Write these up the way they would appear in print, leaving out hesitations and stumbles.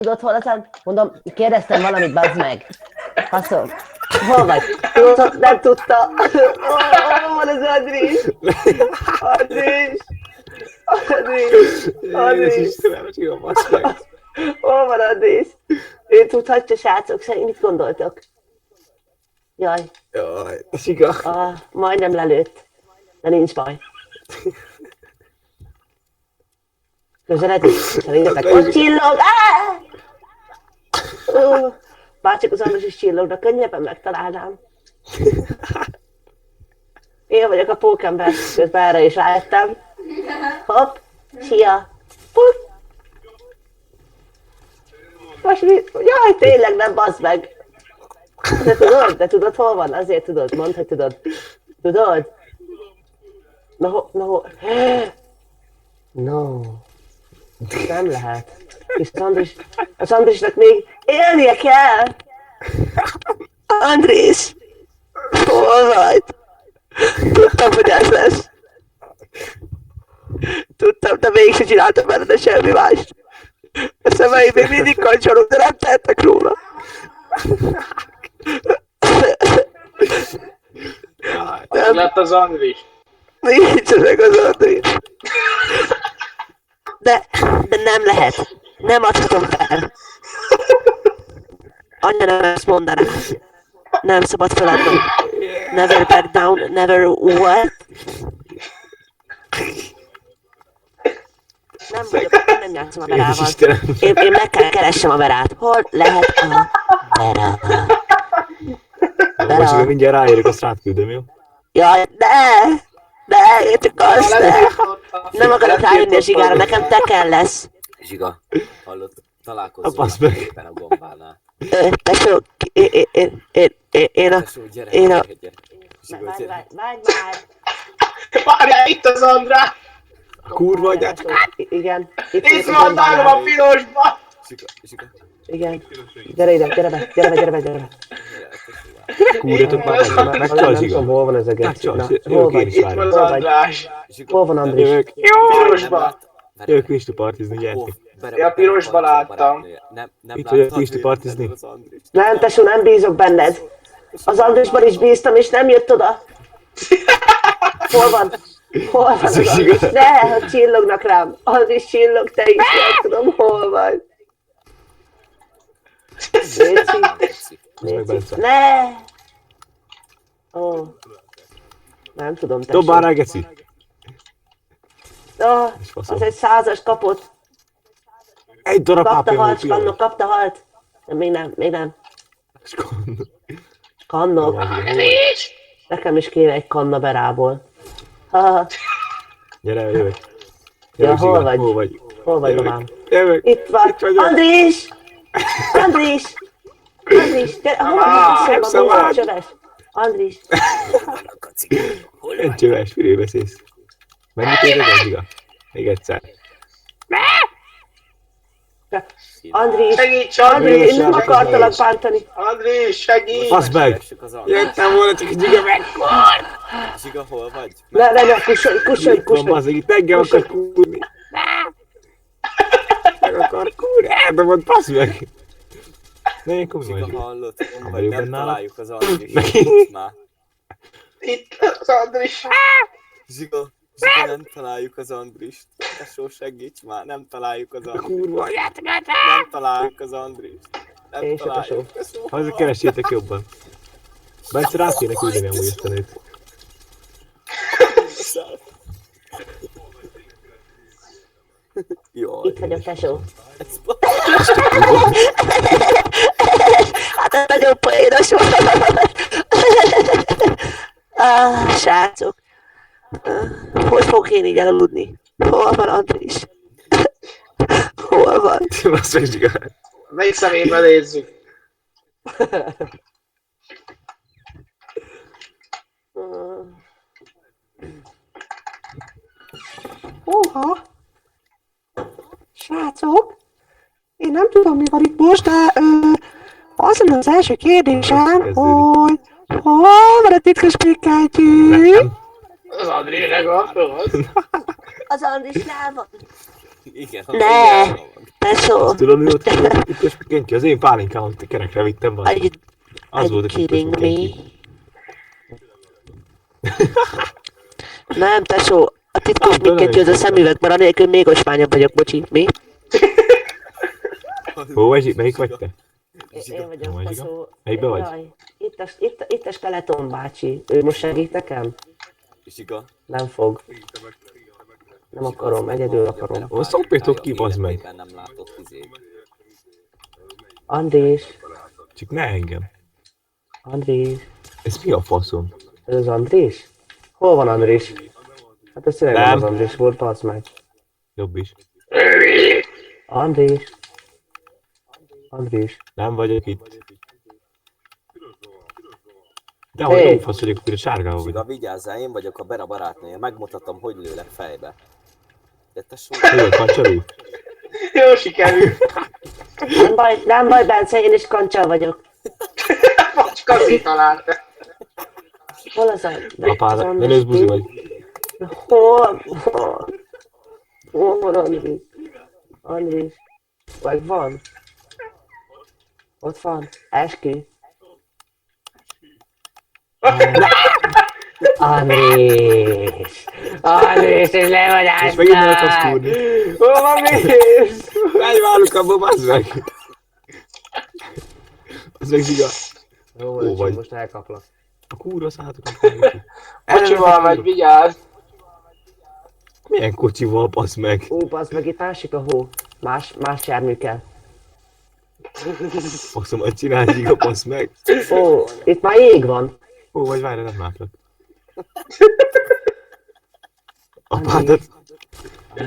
Tudod, hol az? Mondom, kérdeztem valamit, bazd meg. Faszom. Hol vagy? Tudod, nem tudta. Hol van az Andris? Andris! Andris! Istenem, csinálom, basz meg. Hol van Andris? Ő tudhatja, srácok, szerint mit gondoltok? Jaj, Jaj, Sika. majdnem lelőtt. De nincs baj. Közeledik, szerintetek ott csillog! Bárcsak az Andris is csillogna, könnyebben megtalálnám. Én vagyok a pókember, közben erre is rájöttem. Hopp, szia! Puff! Most mi? Jaj, tényleg nem, bazd meg! De tudod, hol van? Azért tudod, mondd, hogy tudod. Tudod? No. Nem lehet. És az Andrisnak még élnie kell! Andris! Hol vagy? Tudtam, hogy ez lesz. Tudtam, de mégse csináltam benne semmi mást. A szemeim még mindig kancsolok, de nem tehettek róla. Nem lett az Andris. Nincs meg az Andris. De nem lehet. Nem adhatom fel. Anya nem ezt mondaná. Nem szabad feladnom. Never back down, never what? Nem vagyok, nem játszom a Verával. Én meg kell keressem a Verát. Hol lehet a Vera? Most mindjárt ráérök, azt rátküldöm, jó? Jaj, ne, én csak azt nem akarok rájönni a Zsigára, nekem tekel lesz. Zsiga, hallott, találkozzunk Basz meg. éppen a gombánál. Tesó, én a... Zsiga, Várj már! Várjál, itt az András! Kurva agyát! Igen. Itt van nálam a pirosba! Zsiga. Igen. Gyere ide, gyere be. Kúrjatok már meg, megcsal Zsiga. Hol van ez a geci? Megcsal, Hol jövök én vagy? is Itt van várjam. az András! Hol van Andris? Jövök. Pirosba! Jövök Pisti partizni, gyertek. Ja, pirosba láttam. Itt vagyok Pisti partizni. Nem, tesó, nem bízok benned. Az Andrisban is bíztam, és nem jött oda. Hol van? Hol van az Andris? Ne, hogy csillognak rám. Andris csillog, te is, nem tudom, hol vagy. Léci. Ne! Ó. Nem tudom, tesó. Dobbál rá, geci. Az egy 100-as kapott. Egy darab Kapta HP halt, volt, Skannok, kapta halt. De még nem. Skannok. Nekem is kéne egy kanna Berából. Gyere, jövök. Ja, hol Zsiga, vagy? Hol vagy? Hol vagy, babám? Jövök. Itt vagy. vagyok. Andris! Gyere, hol vagy? Szabad, csöves. Andris. Egy csöves, miről beszélsz? Mennyit érted el, Zsiga? Még egyszer. Andris, Segíts, Andris, én nem Andris! akartalak bántani. Andris, segíts! Fasz meg! Jöttem volna, csak Zsiga megkor! Zsiga, hol vagy? Ne, kussolj. Itt van, bazzeg, itt engem akar kúrni. Meg akar kúrni, eldobod, fasz meg! Ne, én komoly Zsiga, Zsiga. hallott, hol vagy? Vagyok Nem benne találjuk az Andris. Megint? Már. Itt az Andris! Zsiga, nem találjuk az Andrist. Tesó, segíts már, nem találjuk az Andrist. Kurva, Nem találjuk az Andrist. Nem Én se, találjuk. Tesó. azért keressétek jobban. Bence rá kéne küldeni amúgy ezt a nőt. Jaj. Itt vagyok, tesó. Ez Hát ez nagyon poénos volt. Srácok. Hogy fogok én így elaludni? Hol van Andris? Hol van? Azt meg Zsiga. Melyik szemébe nézzük? Húha! Srácok! Én nem tudom, mi van itt most, de az lenne az első kérdésem, hogy hol van a titkos pikkelytyű? Nem. Az Andrisre gondolod? Az Andrisnál van. Igen, Ne! igen, Tesó! Azt tudod, mi ott titkos mikéntje? Az én pálinkámat kerekre vittem Are you, van. Az volt a titkos kidding me? mikéntje. Nem, tesó, a titkos Hát, de mikként nem az a is szemüvegben, anélkül még osmányabb vagyok, bocsi. Mi? Hol vagy? Melyik vagy te? Én vagyok, Vagy tesó. Melyikbe vagy? Jaj, itt a skeleton bácsi. Ő most segít nekem? Zsiga. Nem fog. Nem akarom, egyedül akarom. Ó, szopjátok ki, bazd meg. Életében nem látott izét. Andrés, Csak ne engem. Andrés. Ez mi a faszom? Ez az Andrés? Hol van Andrés? Hát ez tényleg nem Nem. az Andrés volt, bazd meg. Jobb is. Andrés. Andrés. Nem vagyok itt. De Hey. hogy lófasz vagyok, akkor a sárgával vagy. Zsiga, vigyázzál, én vagyok a Bera barátnője, megmutatom, hogy lőlek fejbe. De te só... Tudod, kacsalú? Jó sikerül. Nem baj, Bence, én is kancsal vagyok. Macska találta. Hol az a... Apád, ne lősz buzi vagy. Hol van Andrés? Andrés. Vagy van? Ott van. Eskü. Andrés! Andrés, és le vagy És megint meg akarsz kúrni. Hova mész? Elválunk abba, bazd meg! Az meg ziga. Jó, Ó, vagy. most elkaplak. A kúra szállatokat halljuk. Kocsival megy, vigyázz. Milyen kocsival, bazd meg? Ó, bazd meg, itt másik a hó. Más jármű kell. Faszomat csinál, ziga, bazd meg. Ó, itt már jég van. Ó, vagy várj, nem látlak. Apádat.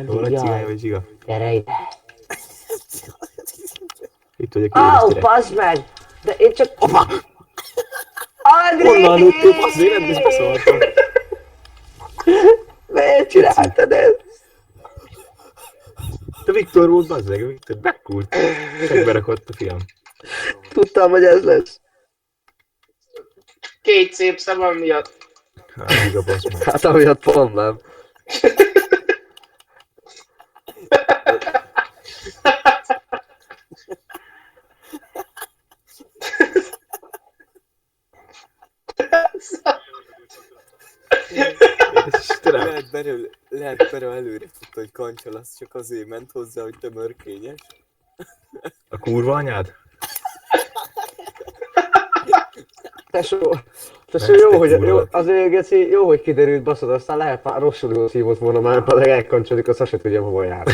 Hol a cigány vagy ziga? Gyere ide. Itt vagyok, Ó, én bazd meg! De én csak... Opa! Andrés! Honnan lőttél, bazd, én nem is beszóltam. Miért csináltad ezt? Te Viktor volt, bazd meg, Viktor bekult. Segbe rakott a fiam. Tudtam, hogy ez lesz. Két szép szemem miatt. Hát, ziga, bazd meg. Hát amiatt pont nem. Istenem. Lehet belőle előre fut, hogy kancsal, az csak azért ment hozzá, hogy tömörkényes. A kurva anyád? Tesó, Nem, jó, te hogy kurva. jó, azért Geci, jó, hogy kiderült, baszod, aztán lehet már rosszul hívott volna már, pedig elkancsodik, azt se tudja, hova jár.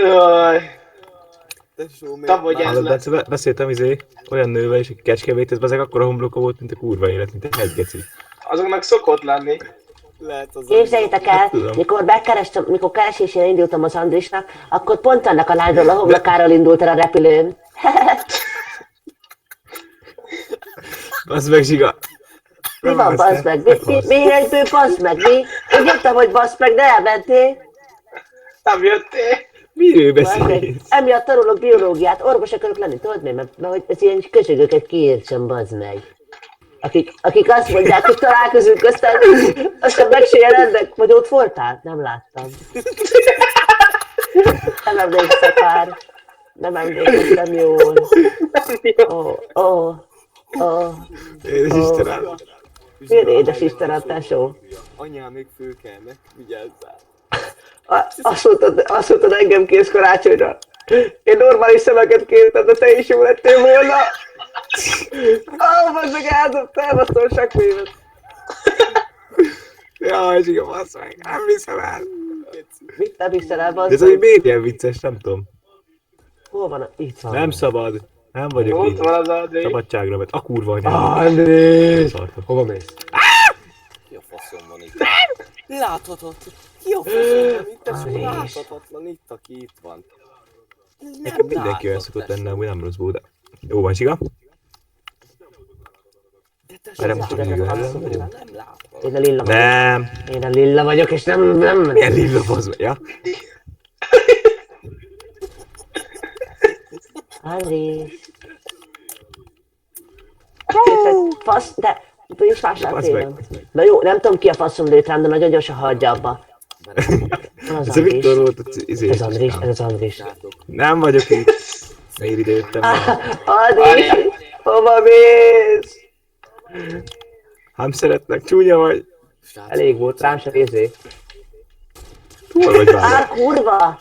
Jaj. Tesó, még Tavaly ez Hallod, lett. Bence, beszéltem olyan nővel is, aki Kecskemét, ez ezek akkora homloka volt, mint a kurva élet, mint egy hegygeci. Azoknak szokott lenni. lehet az Képzeljétek el, tudom. mikor keresésére indultam az Andrisnak, akkor pont annak a lányról a homlokáról indult el a repülőn. Bazd meg, zsiga! Mi van, bazd meg? Mi egyből bazd meg? Mi? Úgy jöttem, hogy bazd meg, de elmentél. Nem jöttél. Miről Bazd meg. beszélsz? Emiatt tanulok biológiát, orvos akarok lenni, tudod mi? Mert hogy ez ilyen köcsögöket kiértsem, bazd meg. Akik azt mondják, hogy találkozunk, aztán meg se jelennek, vagy ott voltál? Nem láttam. Nem emlékszek már. Nem emlékeztem jól. Édes Istenem! Milyen édes Istenem, tesó. Anyám még fölkelnek, vigyázzál. Azt mondtad engem kész karácsonyra. Én normális szemeket kértem, de te is jó lettél volna. Most meg elbasztom a sakmévet. Jaj, zsiga, bazd meg, nem viszem el! Mit nem hiszel el, De ez bazd egy meg? miért ilyen vicces, nem tudom. Hol van? Itt van. Nem szabad. Nem vagyok Ott így. van az André. Szabadságra vett. A kurva anyád. Andrés! Szartok. Hova mész? Ki a faszom van itt? Láthatatlan. Ki a faszom van itt? Tesó, láthatatlan itt, aki itt van. Nekem mindenki olyan szokott lenni, hogy nem rossz volt. Jó van, zsiga? De tesó, Erre most csak Ezeket még hasszom. vagyok. nem látod. Én a lilla vagyok. Nem. Én a lilla vagyok, és nem... Milyen lilla bazd meg, ja? Andrés. Fasz, de Nincs vásár Basz télen. meg. Na jó, nem tudom ki a faszom lőtt rám, de nagyon gyorsan hagyja abba. Az Ez a Viktor Andris. volt az izé. Ez Andris, ez az Andris. Látok. Nem vagyok itt. Miért ide jöttem már? Andris! Hova mész? Nem szeretnek, csúnya vagy. Srácok, Elég volt, rám se nézzé. Hol vagy már? Á, kurva!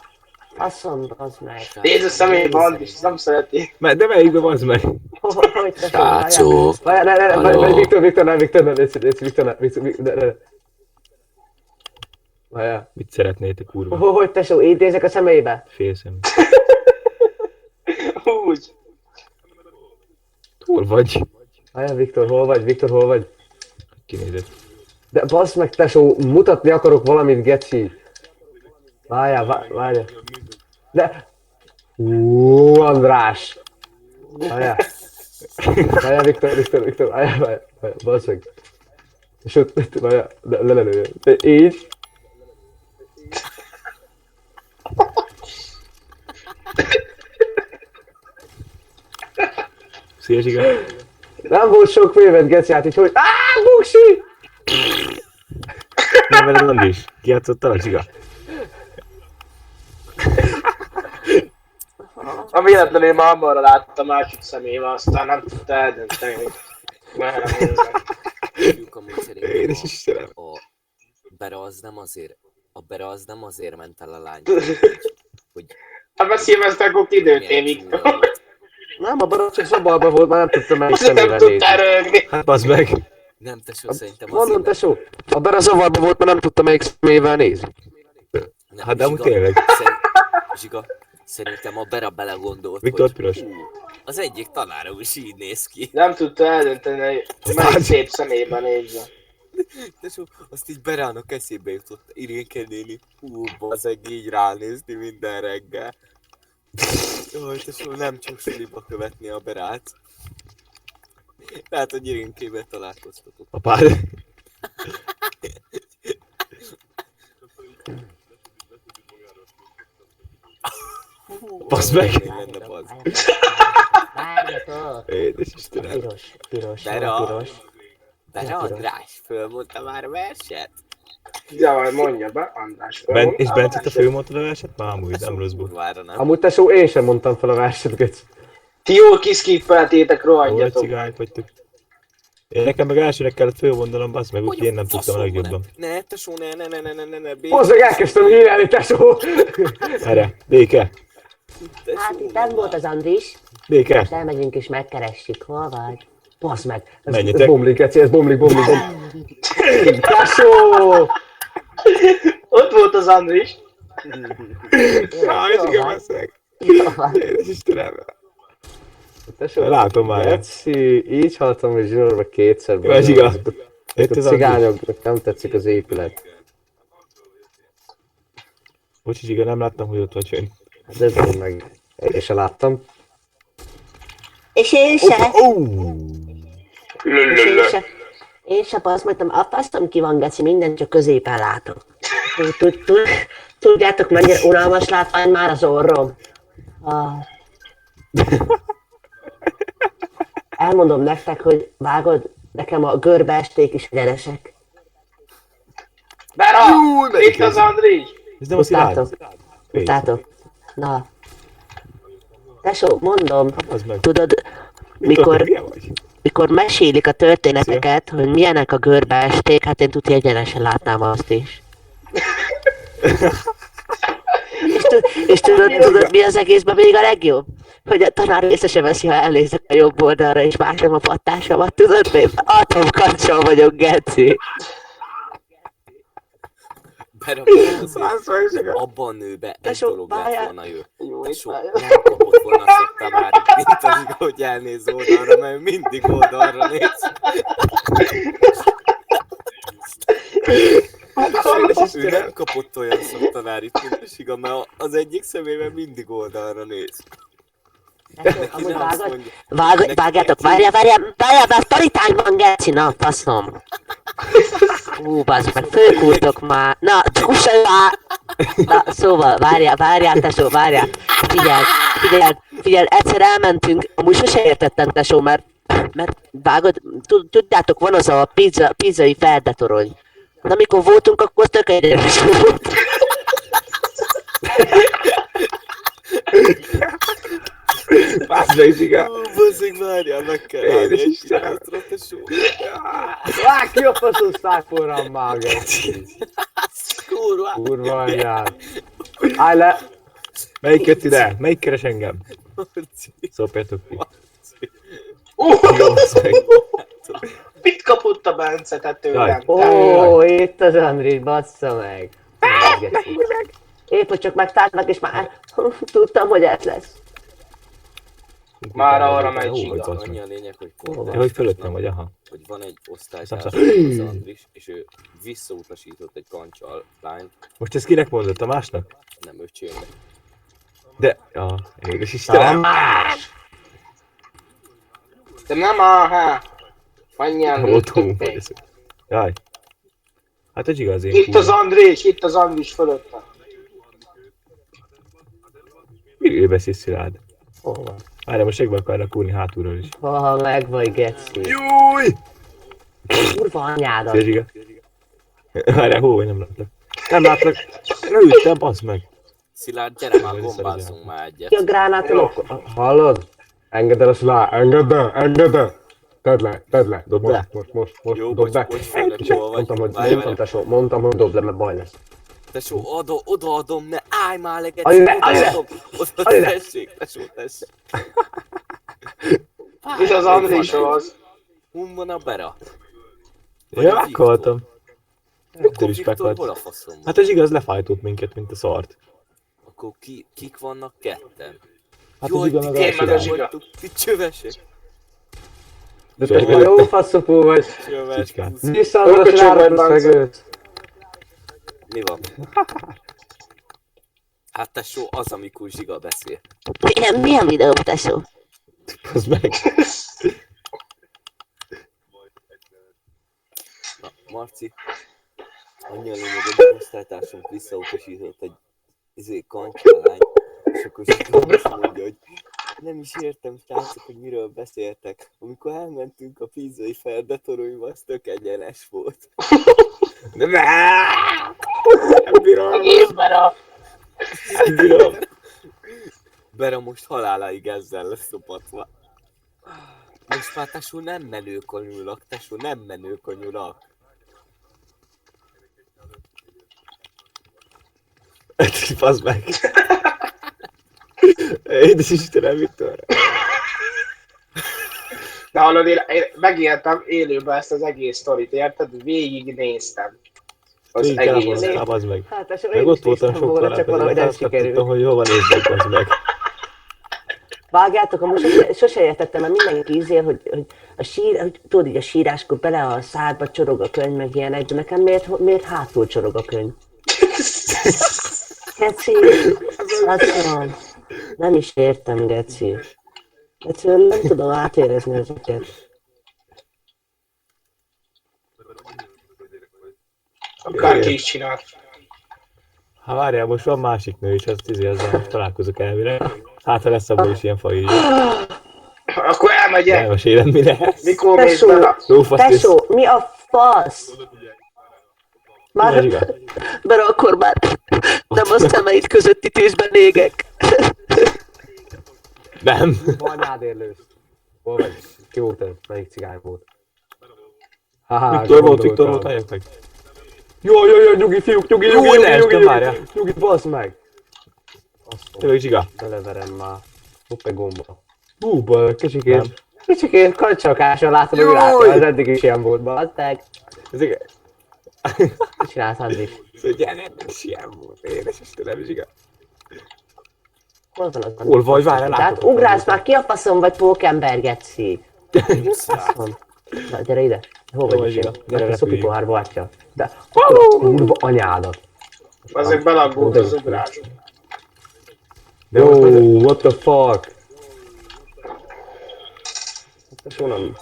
Faszom, az meg. Nézd a személybe, Andris, nem szereti. De melyikbe bazd meg? Hogy te Srácok! várjál, ne, Halló. Viktor, ne. Várjál. Mit szeretnétek, kurva? Hogy tesó, így nézek a személybe? Félszem. Úgy. Hol vagy? Várjál, Viktor, hol vagy? Kinézett. De bassz meg, tesó, mutatni akarok valamit, geci. Várjál. De... András! Várjál, Viktor, várjál, bassz meg. És ott, várjál, lelőjön. Így. Szia, Zsiga. Nem volt sok vévet, geci, hát így hogy... Buksi! Nem veled Andris. Kijátszottál a Zsiga? A véletlenül ma hamarabb láttam másik személybe, aztán nem tudta eldönteni, hogy merre nézem. Mondjuk amúgy szerintem Édes Istenem. a Bera az nem azért ment el a lány, hogy Hát beszélveztek, akkor kidőltél, milyen Viktor. csúnya volt. Nem, a barát csak szabalba volt, már nem tudtam melyik Azt nem személyben tudtál nézni. rögni. Hát bazd meg. Nem, tesó, szerintem Mondom, azért tesó, a Bera zavarba volt, mert nem tudtam melyik személyben nézni. nem, Hát de amúgy Zsiga, tényleg. Zsiga, szerintem a Bera belegondolt, Viktor hogy piros. az egyik tanárom is így néz ki. Nem tudta eldönteni, hogy melyik szép személyben nézze. Tesó, azt így Berának eszébe jutott Irénke néni. Bazeg így ránézni minden reggel. Jaj, tesó, nem csak suliba követni a Berát. Tehát, hogy Irénkével találkoztatok. Apád. Baszd meg! Lenne, bazd. Várjatok! Édes Istenem. Piros, Bera. piros. Bera András fölmondta már a verset? Ja, majd mondja be, András. És Bence, te fölmondtad a verset? Már amúgy nem rosszból. Kurvára nem. Amúgy tesó, én sem mondtam fel a verset, geci. Ti jól kiszkippeltétek, Hol rohadjatok. cigány vagytok? Én nekem meg elsőnek kellett fölmondanom, bassz meg, Hogy úgyhogy én nem tudtam a faszomba legjobban. Ne, tesó, ne, Hozz meg, elkezdtem hírálni, tesó! Erre, Déke, Hát itt nem volt az Andris. Déke, Most elmegyünk és megkeressük, hol vagy? Basz meg! Ez Menjetek. bomlik, geci, ez bomlik. Tesó! Ott volt az Andris. jaj, Jó Zsiga, van. bassz meg. Jó van. Édes Istenem. Tesó, Látom már. Geci, így haltam a zsinórba kétszer. Jó, Zsiga. A Itt az Andris. cigányoknak nem tetszik az épület. Bocsi, Zsiga, nem láttam, hogy ott vagy fönn. De ez meg. Én se láttam. És én se. Én se basz, mert azt fasztom ki van, geci, minden csak középen látom. Tudjátok, mennyire unalmas látvány már az orrom? Elmondom nektek, hogy vágod, nekem a görbeesték is gyeresek. Bera! Itt az Andris! Ez nem a Szilád? Utáltok. Na. Tesó, mondom, Az meg. tudod, mikor mesélik a történeteket, hogy milyenek a görbeesték, hát én tudja egyenesen látnám azt is. és tudod, mi az egészben még a legjobb? Hogy a tanár észre se veszi, ha elnézek a jobb oldalra, és vágom a pattásomat, tudod, még atomkacsol vagyok, geci. Bera abban a nőbe egy Tesó, dolog lett várjál. volna ő. Jó, Tesó, nem kapott volna szoktamárit, mint az, hogy elnéz oldalra, mert mindig oldalra néz. Ő nem kapott olyan szoktamárit, mint a Siga, mert az egyik szemében mindig oldalra néz. Amúgy nem azt vágod, mondja. vágjátok, várjál, mert taritány van, geci, na, faszom. Bazd meg, fölkúrtok már. Na, csúszsál már. Na, szóval, várjál, tesó, várjál. Figyelj, egyszer elmentünk, amúgy sose értettem, tesó, mert mert vágod, tudjátok, van az a pizzai feldetorony. De amikor voltunk, akkor tök egyenes volt. Baszd meg, Zsiga! Bazzeg, várjál, meg kell állni egy pillanatra, tesó. Vágj ki a faszom szájforrám már, geci. Kurva. Kurva anyád. Állj le. Melyik jött ide? Melyik keres engem? Marci. Szopjatok ki. Mit kapott a Bence te tőlem? Ó, itt az Andris, bassza meg. Épp, hogy csak megtártak, és már tudtam, hogy ez lesz. Már arra megy Ó, Zsiga. bazd Annyi meg. a lényeg, hogy Te korlát. hogy fölöttem vagy, aha. Hogy van egy Szám, osztálytárs, szám. az Andris, és ő visszautasított egy kancsal lányt, Most ezt kinek mondott? A másnak? nem öcsémnek. De... Ja, édes Istenem! De nem áhá. Annyian Otthon lőttök vagy még. ez. Jaj. Hát a Zsiga az én Itt az Andrés, itt az Andris fölötte. Miről beszélsz, Szilárd? Hol van? Várjál, most segbe akarnak kúrni hátulról is. Ha meg vagy, geci. Júj! Kurva anyádat. Szia, Zsiga. Várjál, hol vagy, nem látlak. Nem látlak. Lőttem, baszd meg. Szilárd, gyere már, gombázzunk már Ki a egyet. gránátolok? Hallod? Engedd el a szlá, engedd el! Tedd le. Dobd le. Most, Jó, dobd le. hogy főleg jól vagy. Mondtam, hogy Várj, mondtam, tesó, mondtam, hogy dobd le, mert baj lesz. tesó, odaadom, ne állj már leget. Állj le, állj le! Odaadom, Állj le! tessék, tesó, tessék. Itt az Andris az. Hon van a Bera? Ja, meghaltam. Akkor is Viktor meghalt. hol a faszom? Hát a Zsiga az lefájtott minket, mint a szart. Akkor kik vannak ketten? Hát a Zsiga meg én meg a a Zsiga. vagytok, ti csövesek. De te már jó faszopó vagy. Csöves, Csicskán. puszi. Visszaadod a Örköcsög slárat, vagy, az Bence. megőt. Mi van? Hát tesó, az, amikor Zsiga beszél. Milyen videó, tesó? Az meg. Na, Marci, annyi a lényeg, hogy a osztálytársunk visszautasított egy kancsalány, és akkor Zsiga azt mondja, hogy nem is értem, srácok, hogy miről beszéltek. Amikor elmentünk a pizzai feldetoronyba, az tök egyenes volt. Nem bírom. Nem bírom. Bera most haláláig ezzel lesz szopatva. Most már tesó nem menőkonyulak, tesó nem menőkonyulak. Fazd meg. Édes Istenem, Viktor. De hallod, én megéltem élőben ezt az egész sztorit, érted? Végignéztem. Az Végig kell egész. volna, bazd meg. Hát, tesó, Meg ott voltam sokkal, csak valahogy nem azt tudtam, sikerült. hogy hova nézzek, bazd meg. Vágjátok, amúgy sose értettem, mert mindenki ízél, hogy a sír, hogy tudod, így a síráskor bele a szádba csorog a könyv, meg ilyenek, de nekem miért hátul csorog a könyv? Geci, látszom, nem is értem, Geci. Egyszerűen nem tudom átérezni ezeket. Akárki is csinált. Hát várjál, most van másik nő is, azt ezzel most találkozok elvileg. Hát ha lesz abból is ilyen faj így. Akkor elmegyek. Elmesélem, mi lesz. Mikor mész Tesó, bele? Lófasz tész. tesó, mi a fasz? Már, Zsiga. mert akkor már nem a szemeid közötti tűzben égek. Nem. Anyádért lősz. Hol vagy? Ki volt ez? Melyik cigány volt? Haha, Viktor volt, halljak meg. Jó, nyugi fiúk, nyugi, nyugi, bassz meg. Tényleg Zsiga. Beleverem már. Hopp egy gomba. Bal, kicsikét kancsakással látom, hogy látom, ez eddig is ilyen volt, bassz meg. Ezek... Mit csinálsz, Andris? Szóval gyerek, is ilyen volt. Édes Istenem, Zsiga. Hol van az? Hol vagy? Várjál, Tehát látom. ugrálsz már, ki a faszom vagy pókember, geci? Faszom. Na, gyere ide. Hol Hol vagy vagy, is Zsiga? én? Gyere, Mert a szopi repüljünk. pohárba atya. De kurva anyádat. Azért belaggódott az ugrás. Yo, what the fuck? Tesó nem.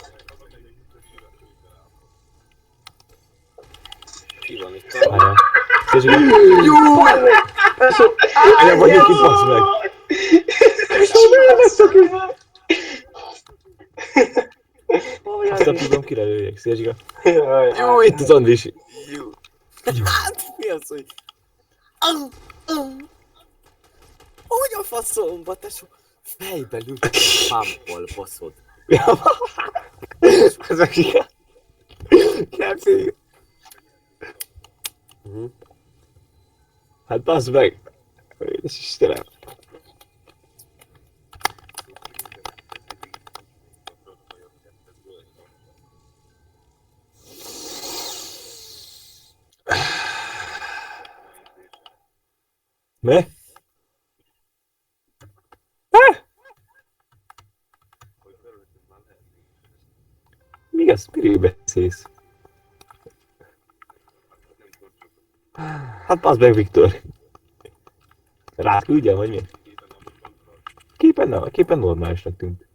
Ki van itt? Várjál. Szia Zsiga. Anya vagyok itt, bassz meg. tudom, kire lőjek. Szia, Zsiga. Jaj, Jó, itt az Andris. Jó. Hát, mi az, hogy... Hogy a faszomba, tesó? Fejbe lőtt a pámpol, baszod. Ez meg Zsiga. Kepszik. Hát bassz meg. Édes Istenem. Mi? Mi az? Miről beszélsz? Hát bassz meg, Viktor. Rád küldjem, vagy mi? Képen normálisnak tűnt.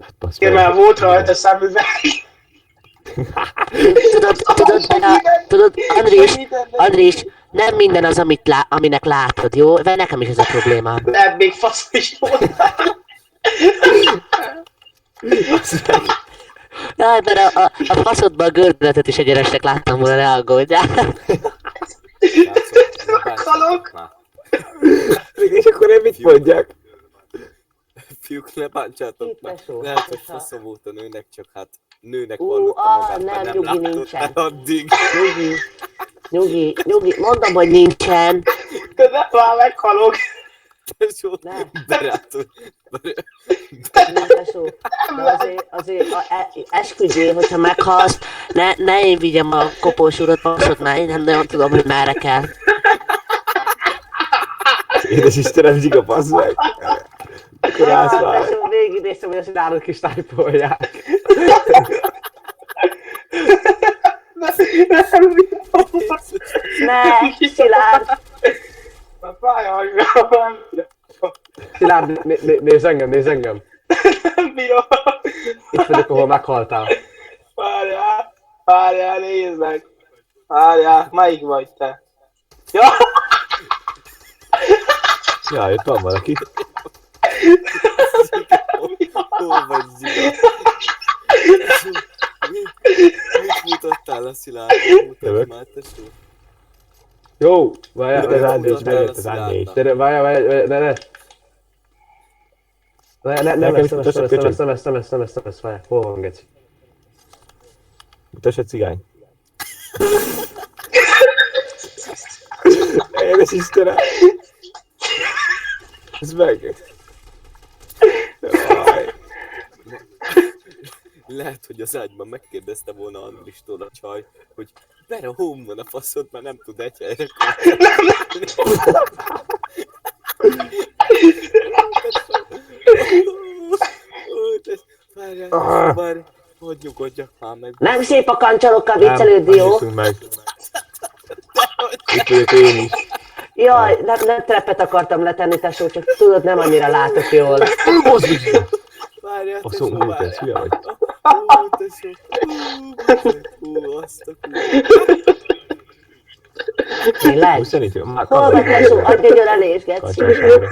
Hát bassz Igen, meg. már volt rajta szemüveg. Tudod, Andris, nem minden az, aminek látod, jó? Mert nekem is ez a problémám. Lehet még fasz is voltál. Jaj, mert a faszodban a gördületet is egyenesnek láttam volna, ne aggódjál. Kalok. És akkor én mit mondjak? Fiúk, ne bántsátok Itt meg. tesó, Lehet, hogy hogyha- faszom volt a nőnek, csak hát nőnek Ú, vallotta magát, nem, mert nyugi, nem látott nincsen. el addig. Nyugi, mondom, hogy nincsen. De nem már meghalok. Tesó, Nem. berátod. Nem, tesó. De azért esküdjél, hogyha meghalsz, ne én vigyem a kopós urat, passzot, mert én nem nagyon tudom, hogy merre kell. Édes Istenem, Zsiga, bassz meg. Akkor állsz már. Tesó, végignéztem, hogy ezt náluk is tájpolják. Ne, Szilárd! A fájja, Szilárd, nézz engem. nem bírom. Itt vagyok, ahol meghaltál. Várjál, nézd meg. Várjál, melyik vagy te? Ja, Jaj, itt van valaki. Hol vagy, Zsiga? Mit mutattál a Szilárd? Mutatj Jövök. már, tesó. Jó, várjál, Ez várjál, Andris, várjál, bejött az Andris. várjál, ne. Nem Nekem is ezt, várjál, hol van, geci? Mutass a cigány. Édes Istenem. Ez meg. Jaj. Lehet, hogy az ágyban megkérdezte volna Andristól a csaj, hogy Bera, home van a faszod, mert nem tud egy helyre Várjál, hogy nyugodjak már meg. Nem szép a kancsalokkal Nem, viccelődni, jó? annyitünk meg. Itt vagyok én is. Jaj, nem treppet akartam letenni, tesó, csak tudod, nem annyira látok jól. Mozd meg! Várjál, Faszom, tesó, úr, te várjál. hülye vagy. Ó, tesó. Azt a kurva. Tényleg? Most szerintem már Hol vagy, tesó? Adj egy ölelést, geci. Kancsására.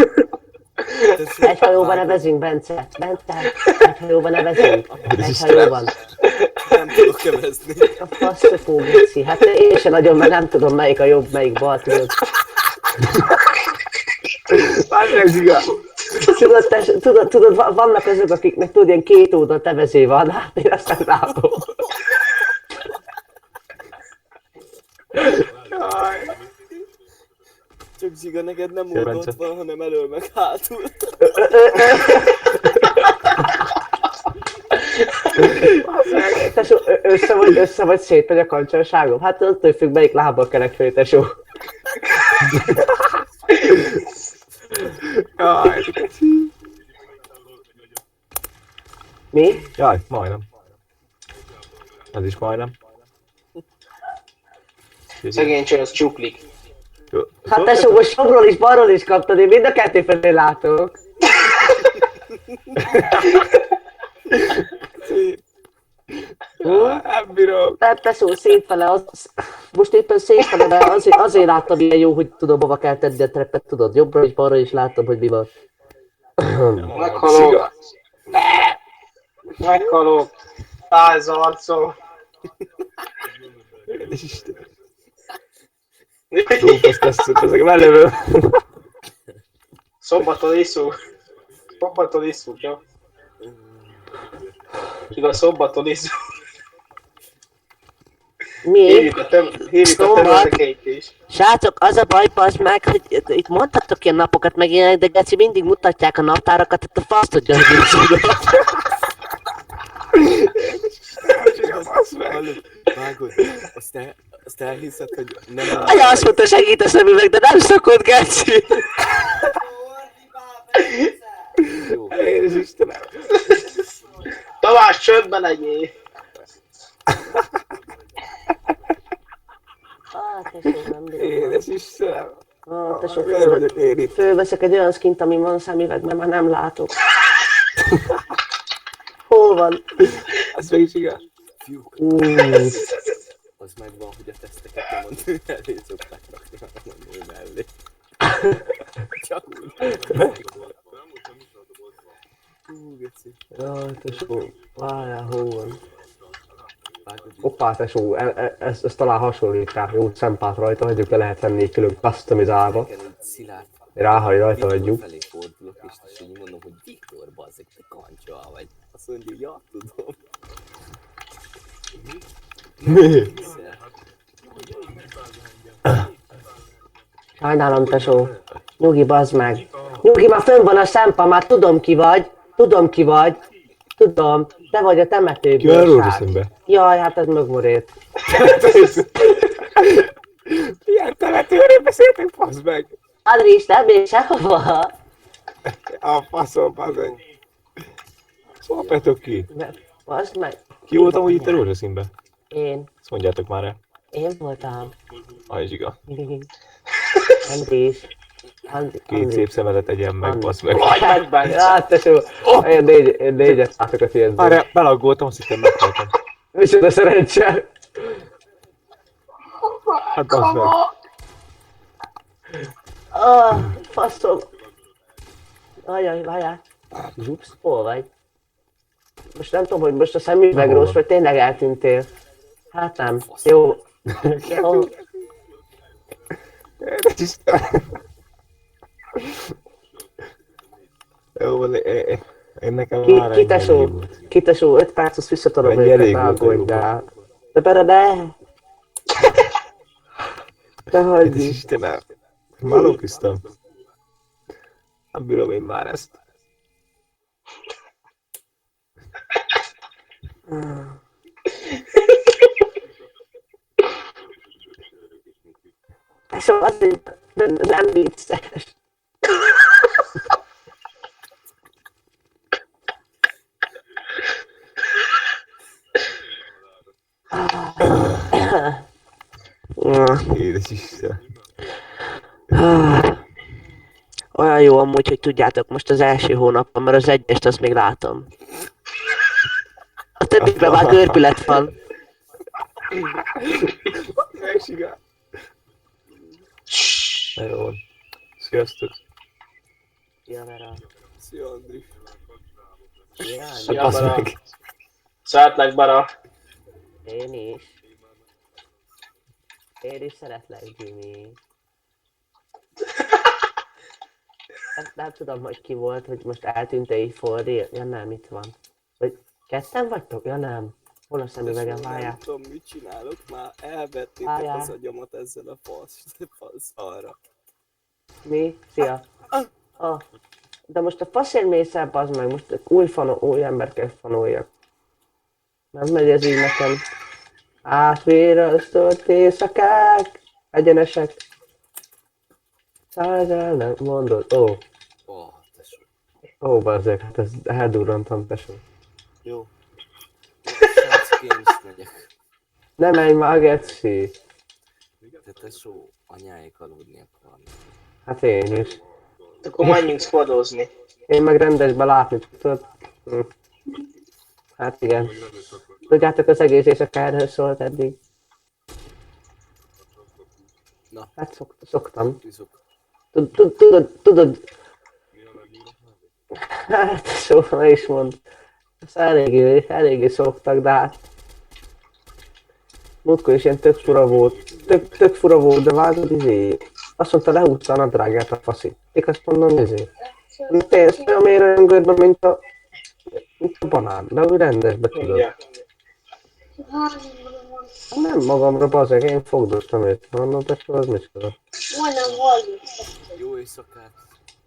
Egy hajóban nevezünk, Bence. Egy hajóban nevezünk. Egy hajóban. Nem tudok kevezni. A faszofó, geci. Hát én sem nagyon, mert nem tudom, melyik a jobb, melyik bal, tudod. Várj meg, Zsiga! Tudod, vannak azok, akiknek tudod, ilyen két oldal tevezé van, hát én azt nem látom. Jaj. Csak Zsiga, neked nem Szia, oldalt Bence. van, hanem elől meg hátul. Tesó, össze vagy szét, vagy a kancsalságom? Hát attól függ, melyik lábbal kelek föl, tesó. Jaj. Mi? Jaj, majdnem. Ez is majdnem. szegény csaj, az csuklik. Jó. Hát tesó, most jobbról is, balról is kaptad, én mind a kettő felé látok. Nem bírom. Nem, tesó, szétfele, most éppen szétfele, de azért láttam ilyen jó, hogy tudom, hova kell tenni a treppet, tudod, jobbra is, balra is láttam, hogy mi van. Meghalok. Meghalok. Fáj az arcom. Édes Isten. Dófaszt tesszük, ezek mellőből. Szombaton iszunk. Szombaton iszunk, jó? Igaz, szombaton iszunk. Mi? Hívjuk a tömöröket is. Srácok, az a baj, bazd meg, hogy itt mondhatok ilyen napokat meg ilyenek, de geci mindig mutatják a naptárakat, tehát a fasz tudja, hogy mit tudod. Hallod? Vágod? Azt elhiszed, hogy nem... Anya azt mondta, segít a szemüveg, de nem szokott, geci. Jó. Édes Istenem. Tamás, csöndben legyél. Tesó, nem bírom. Édes Istenem. Tesó, Miért vagyok én itt? fölveszek egy olyan skint, ami van szemüveg, mert már nem látok. Hol van? Ez meg is igaz. Fiúk, Mm. az megvan, hogy a teszteket nem a nő elé szokták rakni, hanem a nő mellé. Csak úgy. Hú, geci. Jaj, tesó, várjál, hol van? Vágod, Hoppá, tesó, ez talán hasonlít rá, jó szempát rajta hagyjuk, le lehet venni külön customizálva. nekem így szilárd. Ráhaj rajta Viktor hagyjuk. felé fordulok, és így mondom, hogy Viktor, bazzeg, te kancsa vagy. Azt mondja, ja, tudom. Mi? Sajnálom, tesó. Nyugi, bazd meg. Nyugi, már fönn van a szempa, már tudom ki vagy. Tudom ki vagy. Tudom. Te vagy a Ki a temetőből, rózsaszínbe? Jaj, hát ez mögmorét. Milyen temetőről beszéltek, fasz meg? Andris, nem mész sehova. A faszom, bazeg. Szólpetok ki. Bazd meg. Ki volt amúgy itt a rózsaszínben? Én. Ezt mondjátok már el. Én voltam. Ajzsiga. Andris. Két szép szemedet egyen meg, basz meg. Vagy Bence. Ja, tesó, én négyet látok a fiadból. Várjál, belaggoltam, azt hittem meghaltam. Micsoda szerencse! Hát basz meg. Faszom. Ajaj, várjál. Zsups, hol vagy? Most nem tudom, hogy most a szemüveg rossz, vagy tényleg eltűntél. Hát nem. Jó. Jó. Édes Istenem. Jó, van, én nekem már Ki tesó? Ki tesó? 5 percet visszatadom Mennyi elég volt, rágódjál. De bere, de! De Édes hagyj! Istenem. Malóküztem. Nem bírom én már ezt. Tesó, azért nem vicces. Édes Isten. Olyan jó amúgy, hogy tudjátok, most az első hónapban, mert az egyest azt még látom. A többiben már görbület van. Megsigál. Na jó. Sziasztok. Ja, Vera. Szia, Andris. Hát Szia, basz Bara. meg. Szeretlek, Bara. Én is. Én is szeretlek, Jimmy. Nem tudom, hogy ki volt, hogy most eltűnt-e így Fordi. Ja nem, itt van. Vagy ketten vagytok? Ja nem. Hol a szemüvegem, Nem várjál. tudom, mit csinálok, már elvettétek Várjál. az agyamat ezzel a fasz arra. Mi? Szia. De most a faszért mész el, bazd meg, most új ember kell fanoljak. Nem megy ez így nekem. Átvirasztott éjszakák, egyenesek. Szállj nem mondod, Ó, tesó. Bazzeg, hát ez eldurrantam, tesó. Jó. Srácok, én is megyek. Ne menj már, geci! De tesó, anyáik aludni akarnak. Hát én is. Akkor menjünk squadozni. Én meg rendesbe látni tudod. Hát igen. Tudjátok, az egész éjszaka erről szólt eddig. Na. Hát szoktam. Tűzok. Tudod. Hát, soha is mond. Ezt eléggé szoktak, de hát... Múltkor is ilyen tök fura volt. Tök fura volt, de vágod Azt mondta, lehúzta a nadrágját a faszi. Én azt mondom, Tényleg olyan mélyre gödben, mint a banán, de úgy rendesbe tudod. Igen. Nem magamra, bazeg, én fogdostam őt. Mondom, tesó, az micsoda. Jó éjszakát.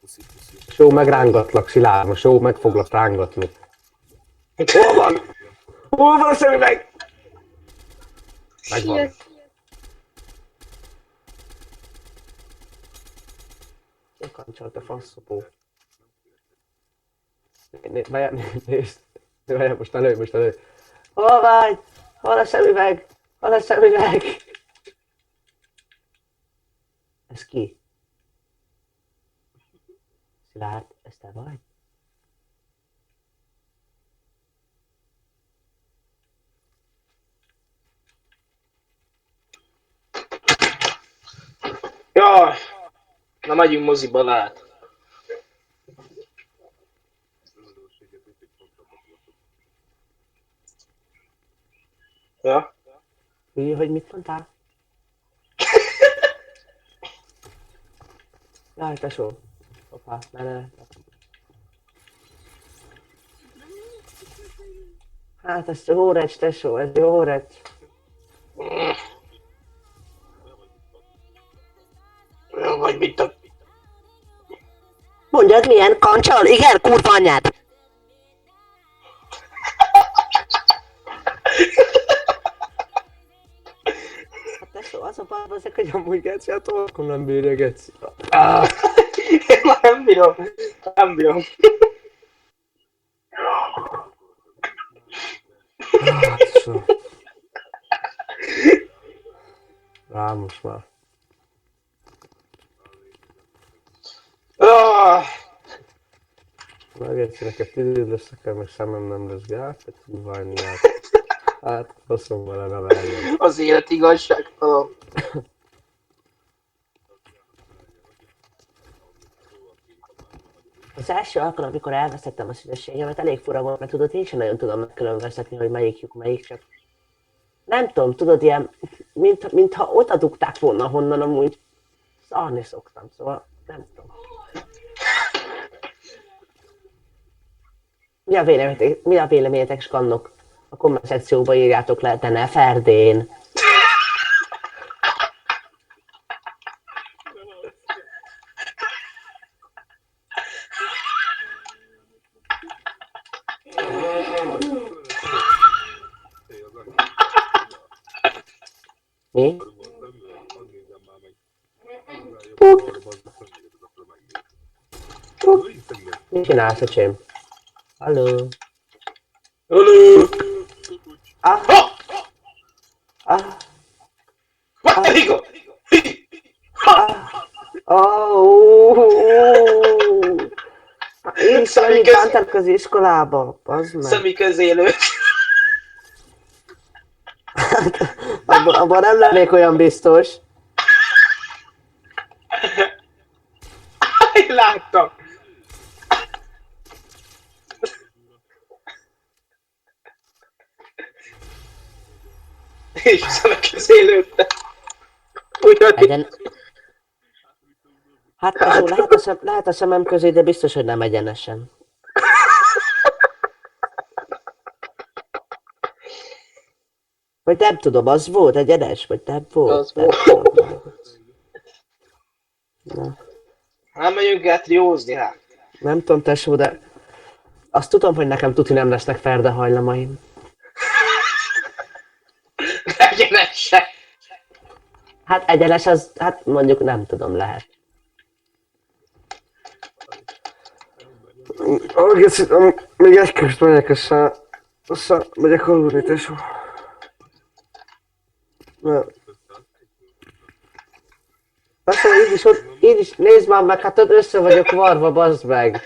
Puszi. Só, megrángatlak, Szilárd, most Só, meg foglak rángatni. Hol van? Hol van a szemüveg? Megvan. Kancsalt a faszopó. Nézd. Most elő. Hol vagy? Hol a szemüveg? Hol a szemüveg? Ez ki? Szilárd, ez te vagy? Jaj! Na megyünk moziba, lát. Ja? Hülye, hogy mit mondtál? Jaj, tesó. Hoppá, ne. Hát ez jó recs, tesó, ez jó recs. Olyan vagy, mint a... Mondjad milyen kancsal? Igen, kurva anyád! Hát tesó, az a baj, ezek, hogy amúgy geci, a torkom nem bírja geci. Én már nem bírom. Nem bírom. Hát, rá most már. Megértsi, neked 10 év lesz, nekem meg szemem nem lesz gát, hogy várni hát, hosszom vele nevelni. Az élet igazságtalan. Az első alkalom, amikor elvesztettem a szüzességemet, elég fura volt, mert tudod, én sem nagyon tudom megkülönböztetni, hogy melyik lyuk melyik, csak... Nem tudom, tudod, ilyen, mintha oda dugták volna, honnan amúgy szarni szoktam, szóval nem tudom. Mi a véleményetek, skannok? A komment szekcióba írjátok le, de ne Ferdén. Mi? Mit csinálsz, öcsém? Halló? Halló! Ah! Rigo! Én is annyit bántak az iskolába, bazd meg. Szemiközélő. Abban nem lennék olyan biztos. Én láttam. És szemeközélődte. Egyen... Hát azon lehet a szemem közé, de biztos, hogy nem egyenesen. Vagy nem tudom, az volt egyenes, vagy nem volt? Az nem volt. tudom. Na, Hát megyünk el triózni, hát. Nem tudom, tesó, de azt tudom, hogy nekem tuti nem lesznek ferde hajlamaim. Egyenesen. hát egyenes az, hát mondjuk nem tudom, lehet. Még egy közt megyek, aztán megyek aludni, tesó. Persze, így is, nézd már meg, hát ott össze vagyok varva, bazd meg.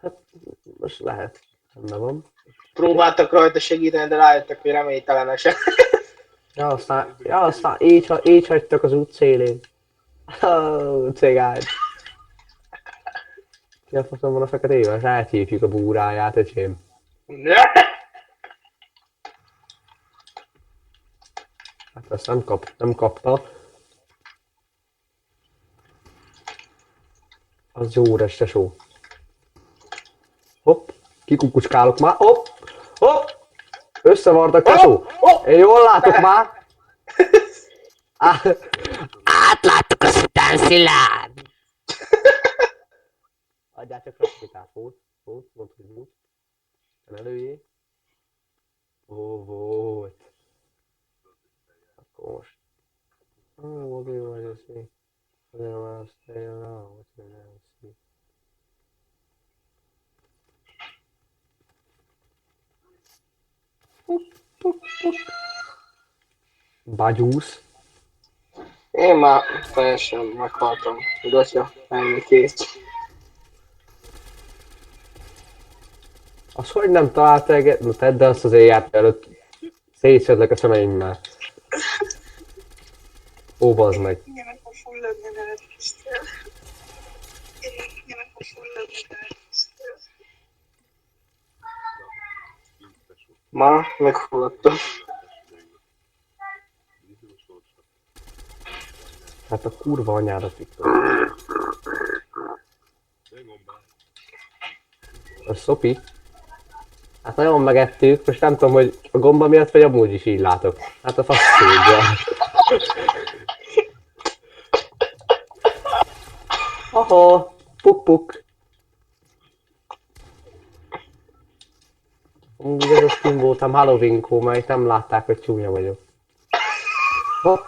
Hát, most lehet. Nem van. Próbáltak rajta segíteni, de rájöttek, hogy reménytelenesen. Ja, aztán így hagytak az út szélén. Cigány. Ki a faszom van a feketével? Rátépjük a búráját, öcsém. Hát ezt nem kapta. Az jó üres, tesó. Hopp, kikukucskálok már. Hopp, hopp. Összevartak, tesó. Én jól látok már. Átláttuk a szitán, Szilárd! Adjál csak rakmitát, mondd, hogy volt. Ne lőjél. Ó, volt. Akkor most. Ó, mi vagy ez mi? Nem azt jön, ahogy nem szív. Bagyúsz. Én már teljesen meghaltam. Gatya, ennyi kész. Az hogy nem találta eget? Na tedd azt az éjját előtt. Szétszedlek a szemeimmel. Ó, bazd meg. Igen, akkor fulladni lehet, Krisztel. Igen, akkor fulladni lehet, Krisztel. Ma megfulladtam. Hát a kurva anyádat Viktor. A szopi. Hát nagyon megettük, most nem tudom, hogy a gomba miatt vagy amúgy is így látok. Hát a faszédja. Aha, puk. Úgy ez a skin voltam Halloween-kó, mert nem látták, hogy csúnya vagyok. Hopp.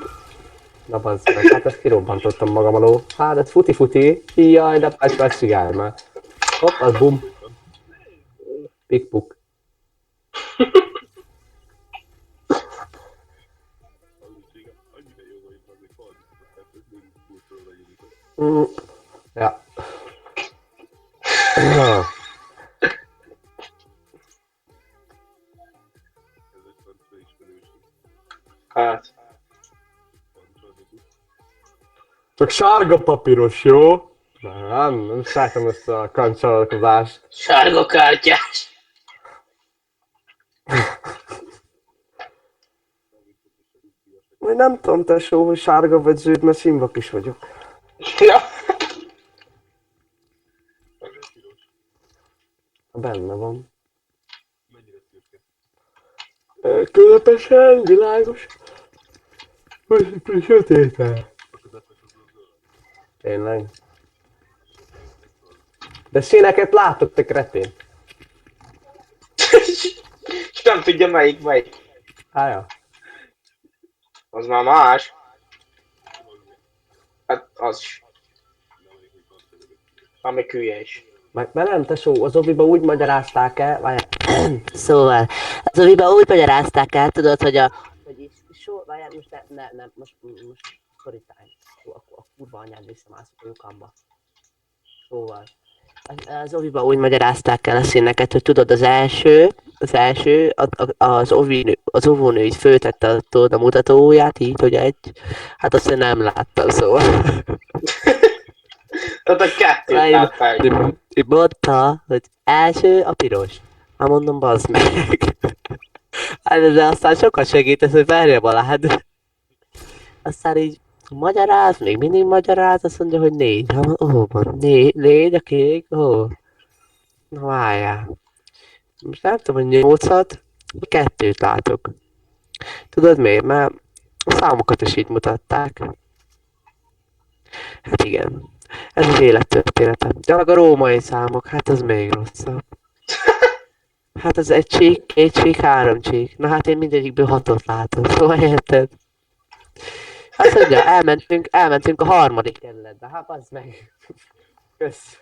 Na bazd meg, hát ezt kirobbantottam magam alól. Hát ez futi. Jaj, de persze cigálj már. Hopp, az bum. Pik-puk. Ja. Hát. Csak sárga papíros, jó? Nem szeretem ezt a kancsalkodást. Sárga kártyás. Majd nem tudom, tesó, hogy sárga vagy zöld, mert színvak is vagyok. Ja. Benne van. Közepesen, világos. Sötéten. Tényleg. De színeket látok, te kretén. És nem tudja melyik. Hája. Az már más. Hát az is. Ami hülye is. Meg nem, tesó, az oviba úgy magyarázták el, várjál. Szóval, az oviba úgy magyarázták el, tudod, hogy a... Várjál, most story time. A kurva anyád visszamászok a lyukamba. Szóval, az oviba úgy magyarázták el a színeket, hogy tudod, az első, az óvónő így föltette a mutatóját, így, hogy hát azt én nem láttam, szóval. Tehát a kettőt láttál. Így mondta, hogy első a piros. Hát mondom, bazd meg. Hát de aztán sokat segítesz, hogy várja Balázs. Aztán így magyaráz, még mindig magyaráz, azt mondja, hogy 4. Hát van 4 a kék, Na várjál. Most nem tudom, hogy 8-at, 2-t látok. Tudod miért? Mert a számokat is így mutatták. Hát igen. Ez az élettörténete. De a római számok, hát az még rosszabb. Hát az 1 csík, 2 csík, 3 csík. Na hát én mindegyikből 6-ot látom, szóval érted? Azt mondja, elmentünk a 3. kerületbe, hát az meg. Kösz.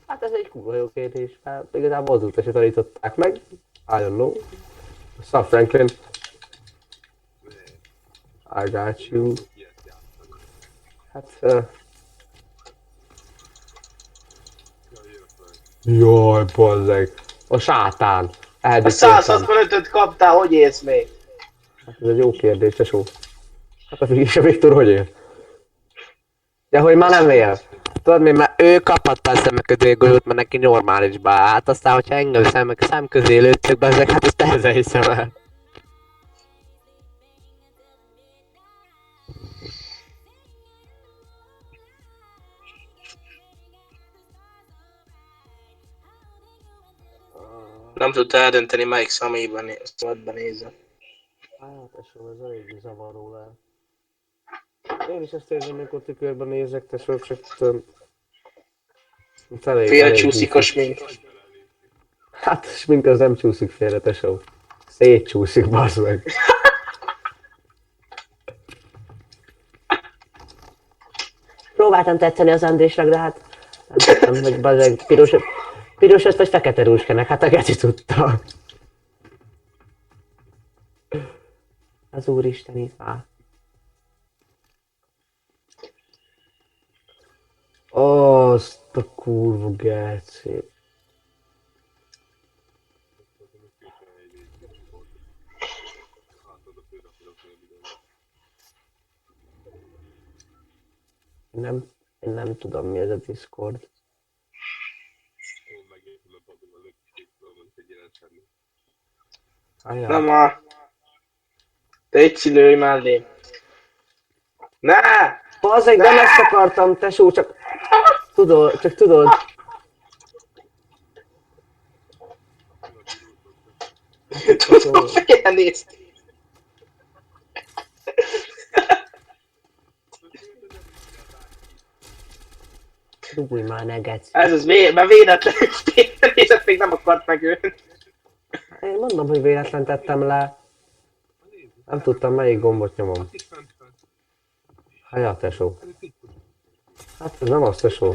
Hát ez egy kurva jó kérdés, mert igazából azóta se tanították meg. I don't know. What's up, Franklin? I got you. Hát... Jaj, bazzeg. A sátán. A Eldököltem. 165-öt kaptál, hogy élsz még? Hát ez egy jó kérdés, tesó. Hát a Viktor hogy él? Ja, hogy már nem él. Tudod mi, mert ő kaphatta a szemek közé a golyót, mert neki normálisba állt, aztán hogyha engem szem közé lőttök be ezek, hát ezt nehezen hiszem el. Nem tudta eldönteni, melyik személyben nézze. Hát, tesó, ez elég zavaró lehet. Én is ezt érzem, amikor tükörben nézek, tesó, csak Félre csúszik a smink. Hát, smink az nem csúszik félre, tesó. Szétcsúszik, bazd meg. Próbáltam tetszeni az Andrésnak, de hát nem tudtam, hogy bazeg pirosat vagy fekete rúskenek, hát a geci tudta. Az úristen itt már. Azt a kurva geci. Én nem tudom mi ez a Discord. Nem a... Te egy szülői mellé. Ne! Bazeg, nem ezt akartam, tesó, csak tudod. Tudom, félre néztél. Dugulj már, ne geci. Ez az mert véletlenül félre nézett, még nem akart megölni. Én mondom, hogy véletlen tettem le. Nem tudtam, melyik gombot nyomom. Hajá, tesó. Hát ez nem az, tesó.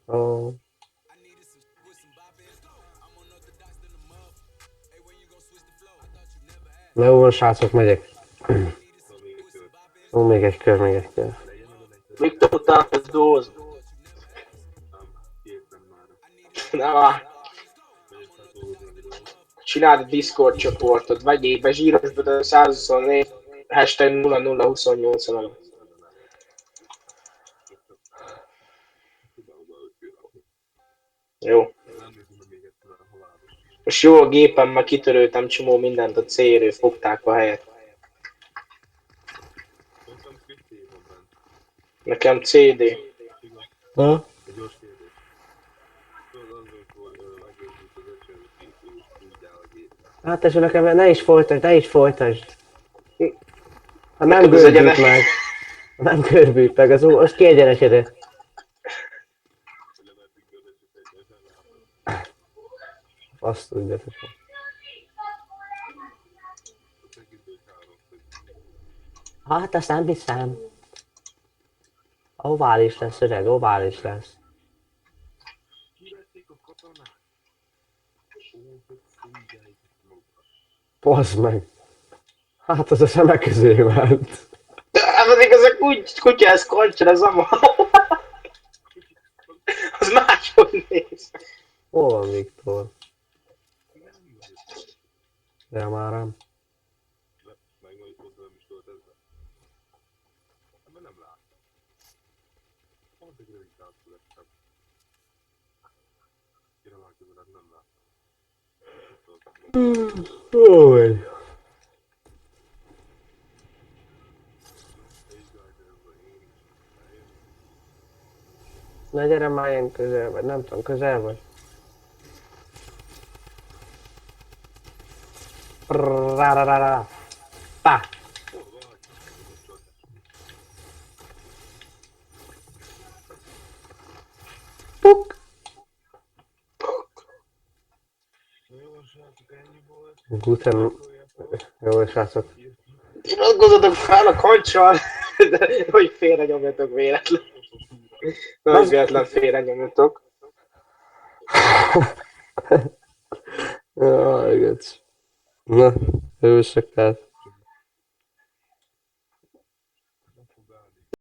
Ó. Na jó van, srácok, megyek. Ó, még egy kör. Még tudtam, ez dóz. Nem a... Csináld a Discord csoportot, vegyél be zsírosba 124 hashtag 0028 alatt. Jó. Most jó a gépen, már kitöröltem csomó mindent a C-ről, fogták a helyet. Nekem CD. Ha? Hát tesó, nekem ne is folytasd. Ha nem görbült meg. Nem görbült meg, az kiegyenesedett. Azt tudja, tesó. Hát azt nem hiszem. Ovális lesz, öreg, ovális lesz. Bazd meg. Hát az a szemek közé ment. Hát azért ezek úgy kutya, ez koncsor, ez a az máshogy néz. Hol van Viktor? Ja, már nem. Ój. Na gyere már ilyen közel vagy, nem tudom, közel vagy. Rá. Pá. Puk. Guten. Jó, srácok. Iratkozzatok fel a koncsal, hogy félre nyomjatok véletlen. Nagy véletlen félre nyomjatok. Jaj, gec. Na, hősök tehát.